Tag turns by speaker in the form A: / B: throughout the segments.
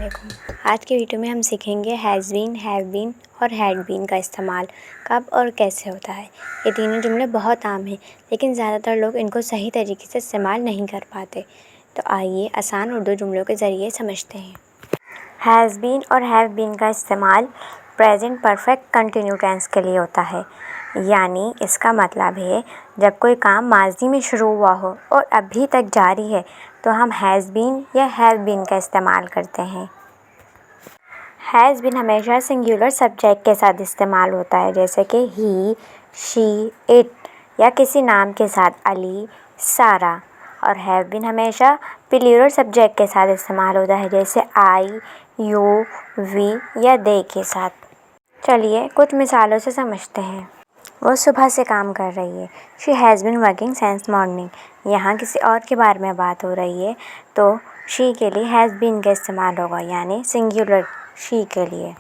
A: علیکم۔ آج کی ویڈیو میں ہم سیکھیں گے ہیز بین، ہیو بین اور ہیڈ بین کا استعمال کب اور کیسے ہوتا ہے۔ یہ تینوں جملے بہت عام ہیں لیکن زیادہ تر لوگ ان کو صحیح طریقے سے استعمال نہیں کر پاتے۔ تو آئیے آسان اردو جملوں کے ذریعے سمجھتے ہیں۔ ہیز بین اور ہیو بین کا استعمال پریزنٹ پرفیکٹ کنٹینیو ٹینس کے لیے ہوتا ہے، یعنی اس کا مطلب ہے جب کوئی کام ماضی میں شروع ہوا ہو اور ابھی تک جاری ہے تو ہم ہیز بین یا ہیو بین کا استعمال کرتے ہیں۔ ہیز بین ہمیشہ سنگولر سبجیکٹ کے ساتھ استعمال ہوتا ہے، جیسے کہ ہی، شی، اٹ یا کسی نام کے ساتھ علی، سارہ، اور ہیو بین ہمیشہ پلورل سبجیکٹ کے ساتھ استعمال ہوتا ہے، جیسے آئی، یو، وی یا دے کے ساتھ۔ چلیے کچھ مثالوں سے سمجھتے ہیں۔ وہ صبح سے کام کر رہی ہے۔ She has been working since morning. یہاں کسی اور کے بارے میں بات ہو رہی ہے تو شی کے لیے ہیز بین کا استعمال ہوگا، یعنی سنگولر شی کے لیے۔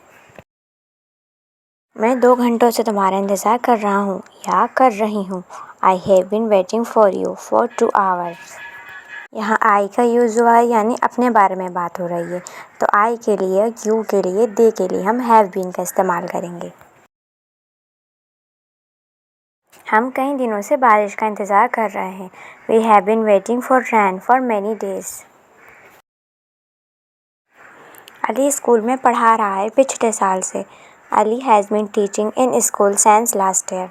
A: میں 2 گھنٹوں سے تمہارا انتظار کر رہا ہوں یا کر رہی ہوں۔ I have been waiting for you for 2 hours۔ یہاں I کا یوز ہوا ہے، یعنی اپنے بارے میں بات ہو رہی ہے، تو I کے لیے، you کے لیے، they کے لیے ہم have been کا استعمال کریں گے۔ ہم کئی دنوں سے بارش کا انتظار کر رہے ہیں۔ We have been waiting for rain for many days۔ Ali school میں پڑھا رہا ہے پچھلے سال سے۔ علی has been teaching in school since last year۔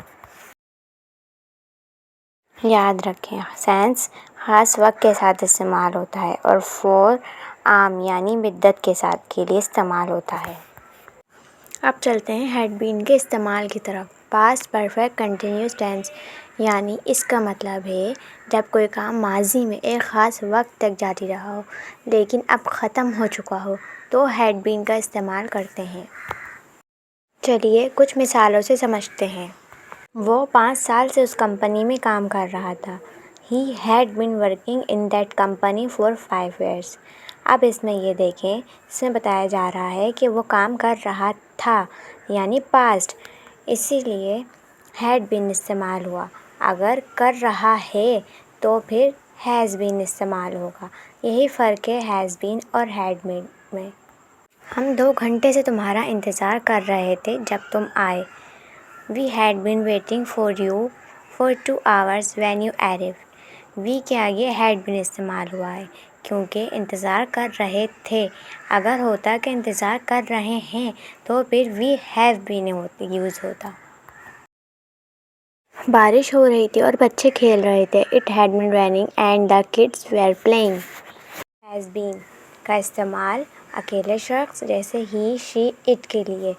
A: یاد رکھیں since خاص وقت کے ساتھ استعمال ہوتا ہے اور for عام یعنی مدت کے ساتھ کے لیے استعمال ہوتا ہے۔ اب چلتے ہیں ہیڈ بین کے استعمال کی طرف۔ پاسٹ پرفیکٹ کنٹینیوس ٹینس، یعنی اس کا مطلب ہے جب کوئی کام ماضی میں ایک خاص وقت تک جاری رہا ہو لیکن اب ختم ہو چکا ہو تو ہیڈ بین کا استعمال کرتے ہیں۔ چلیے کچھ مثالوں سے سمجھتے ہیں۔ وہ 5 سال سے اس کمپنی میں کام کر رہا تھا۔ He had been working in that company for 5 years۔ اب اس میں یہ دیکھیں، اس میں بتایا جا رہا ہے کہ وہ کام کر رہا تھا، یعنی پاسٹ، اسی لیے ہیڈ بین استعمال ہوا۔ اگر کر رہا ہے تو پھر ہیز بین استعمال ہوگا۔ یہی فرق ہے ہیز بین اور ہیڈ بین میں۔ ہم 2 گھنٹے سے تمہارا انتظار کر رہے تھے جب تم آئے۔ We had been waiting for you for 2 hours when you arrived۔ We کے آگے had been استعمال ہوا ہے کیونکہ انتظار کر رہے تھے۔ اگر ہوتا کہ انتظار کر رہے ہیں تو پھر we have been یوز ہوتا۔ بارش ہو رہی تھی اور بچے کھیل رہے تھے۔ It had been raining and the kids were playing۔ has been کا استعمال اکیلے شخص جیسے he، she، it کے لیے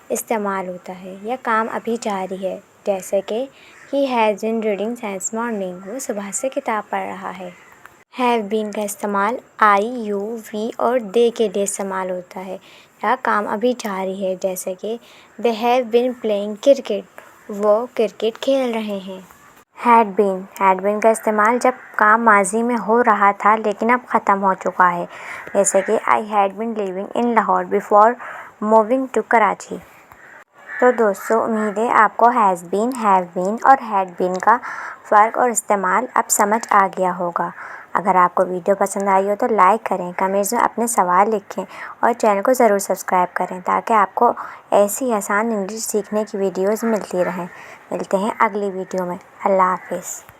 A: استعمال ہوتا ہے یا کام ابھی جاری ہے، جیسے کہ he has been reading since morning۔ وہ صبح سے کتاب پڑھ رہا ہے۔ have been کا استعمال I، you، we اور they کے لیے استعمال ہوتا ہے یا کام ابھی جاری ہے، جیسے کہ they have been playing cricket۔ وہ کرکٹ کھیل رہے ہیں۔ ہیڈ بین کا استعمال جب کام ماضی میں ہو رہا تھا لیکن اب ختم ہو چکا ہے، جیسے کہ I had been living in Lahore before moving to Karachi۔ تو دوستو، امید ہے آپ کو ہیز بین، ہیو بین اور ہیڈ بین کا فرق اور استعمال اب سمجھ آ گیا ہوگا۔ اگر آپ کو ویڈیو پسند آئی ہو تو لائک کریں، کمنٹس میں اپنے سوال لکھیں اور چینل کو ضرور سبسکرائب کریں تاکہ آپ کو ایسی آسان انگلش سیکھنے کی ویڈیوز ملتی رہیں۔ ملتے ہیں اگلی ویڈیو میں۔ اللہ حافظ۔